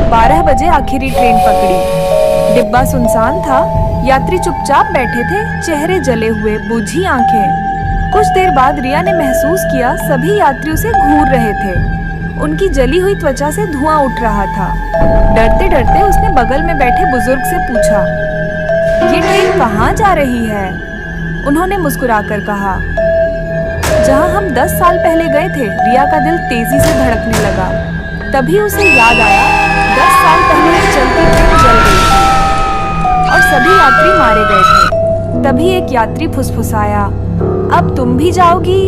12 बजे आखिरी ट्रेन पकड़ी। डिब्बा सुनसान था, यात्री चुपचाप बैठे थे, चेहरे जले हुए, बुझी आंखें। कुछ देर बाद रिया ने महसूस किया सभी यात्री उसे घूर रहे थे। उनकी जली हुई त्वचा से धुआं उठ रहा था। डरते डरते उसने बगल में बैठे बुजुर्ग से पूछा, ये ट्रेन कहाँ जा रही है? उन्होंने मुस्कुराकर कहा, जहाँ हम 10 साल पहले गए थे। रिया का दिल तेजी से धड़कने लगा। तभी उसे याद आया, 10 साल पहले एक चलती ट्रेन जल गई थी और सभी यात्री मारे गए थे। तभी एक यात्री फुसफुसाया, अब तुम भी जाओगी?